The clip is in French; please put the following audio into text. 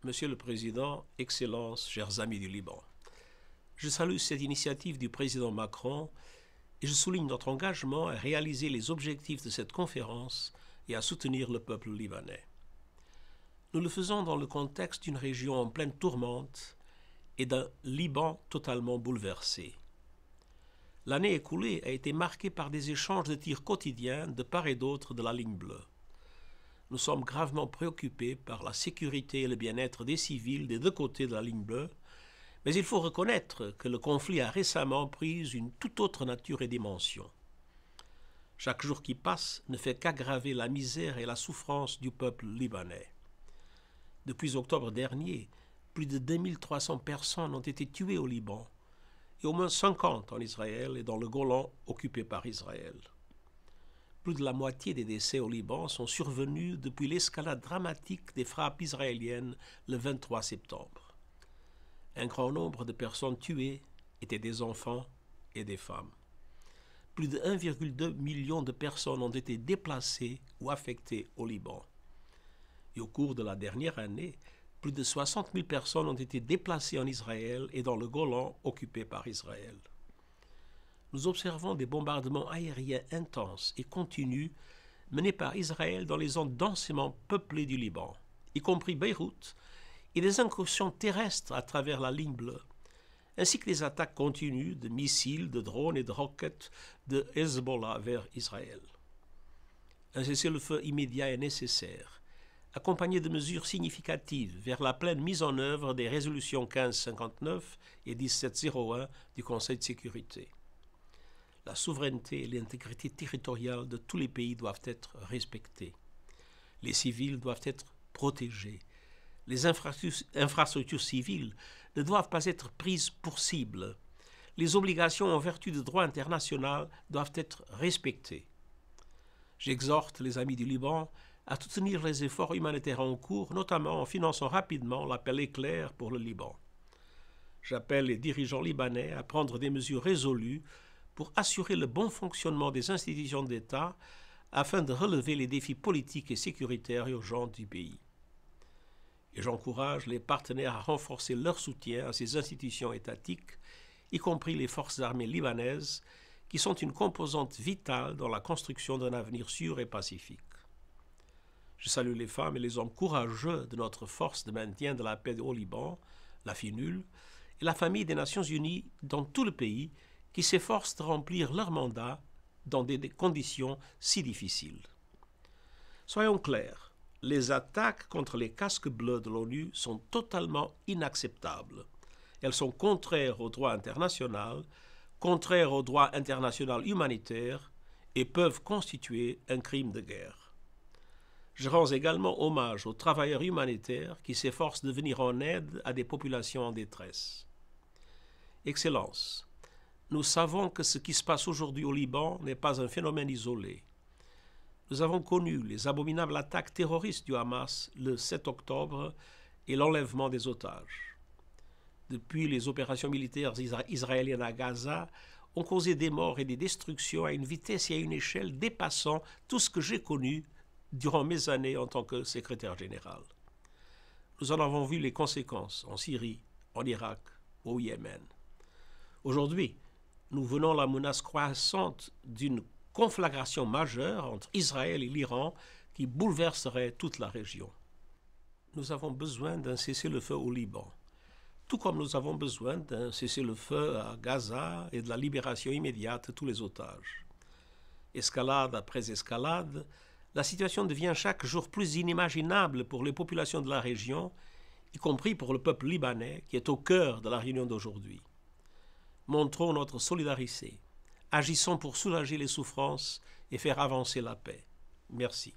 Monsieur le Président, Excellences, chers amis du Liban, je salue cette initiative du président Macron et je souligne notre engagement à réaliser les objectifs de cette conférence et à soutenir le peuple libanais. Nous le faisons dans le contexte d'une région en pleine tourmente et d'un Liban totalement bouleversé. L'année écoulée a été marquée par des échanges de tirs quotidiens de part et d'autre de la ligne bleue. Nous sommes gravement préoccupés par la sécurité et le bien-être des civils des deux côtés de la ligne bleue, mais il faut reconnaître que le conflit a récemment pris une toute autre nature et dimension. Chaque jour qui passe ne fait qu'aggraver la misère et la souffrance du peuple libanais. Depuis octobre dernier, plus de 2300 personnes ont été tuées au Liban et au moins 50 en Israël et dans le Golan occupé par Israël. Plus de la moitié des décès au Liban sont survenus depuis l'escalade dramatique des frappes israéliennes le 23 septembre. Un grand nombre de personnes tuées étaient des enfants et des femmes. Plus de 1,2 million de personnes ont été déplacées ou affectées au Liban. Et au cours de la dernière année, plus de 60 000 personnes ont été déplacées en Israël et dans le Golan occupé par Israël. Nous observons des bombardements aériens intenses et continus menés par Israël dans les zones densément peuplées du Liban, y compris Beyrouth, et des incursions terrestres à travers la ligne bleue, ainsi que des attaques continues de missiles, de drones et de roquettes de Hezbollah vers Israël. Un cessez-le-feu immédiat est nécessaire, accompagné de mesures significatives vers la pleine mise en œuvre des résolutions 1559 et 1701 du Conseil de sécurité. La souveraineté et l'intégrité territoriale de tous les pays doivent être respectées. Les civils doivent être protégés. Les infrastructures civiles ne doivent pas être prises pour cible. Les obligations en vertu du droit international doivent être respectées. J'exhorte les amis du Liban à soutenir les efforts humanitaires en cours, notamment en finançant rapidement l'appel éclair pour le Liban. J'appelle les dirigeants libanais à prendre des mesures résolues pour assurer le bon fonctionnement des institutions d'État afin de relever les défis politiques et sécuritaires urgents du pays. Et j'encourage les partenaires à renforcer leur soutien à ces institutions étatiques, y compris les forces armées libanaises, qui sont une composante vitale dans la construction d'un avenir sûr et pacifique. Je salue les femmes et les hommes courageux de notre force de maintien de la paix au Liban, la FINUL, et la famille des Nations Unies dans tout le pays qui s'efforcent de remplir leur mandat dans des conditions si difficiles. Soyons clairs, les attaques contre les casques bleus de l'ONU sont totalement inacceptables. Elles sont contraires au droit international, contraires au droit international humanitaire et peuvent constituer un crime de guerre. Je rends également hommage aux travailleurs humanitaires qui s'efforcent de venir en aide à des populations en détresse. Excellences, nous savons que ce qui se passe aujourd'hui au Liban n'est pas un phénomène isolé. Nous avons connu les abominables attaques terroristes du Hamas le 7 octobre et l'enlèvement des otages. Depuis, les opérations militaires israéliennes à Gaza ont causé des morts et des destructions à une vitesse et à une échelle dépassant tout ce que j'ai connu durant mes années en tant que secrétaire général. Nous en avons vu les conséquences en Syrie, en Irak, au Yémen. Aujourd'hui, nous venons la menace croissante d'une conflagration majeure entre Israël et l'Iran qui bouleverserait toute la région. Nous avons besoin d'un cessez-le-feu au Liban, tout comme nous avons besoin d'un cessez-le-feu à Gaza et de la libération immédiate de tous les otages. Escalade après escalade, la situation devient chaque jour plus inimaginable pour les populations de la région, y compris pour le peuple libanais qui est au cœur de la réunion d'aujourd'hui. Montrons notre solidarité, agissons pour soulager les souffrances et faire avancer la paix. Merci.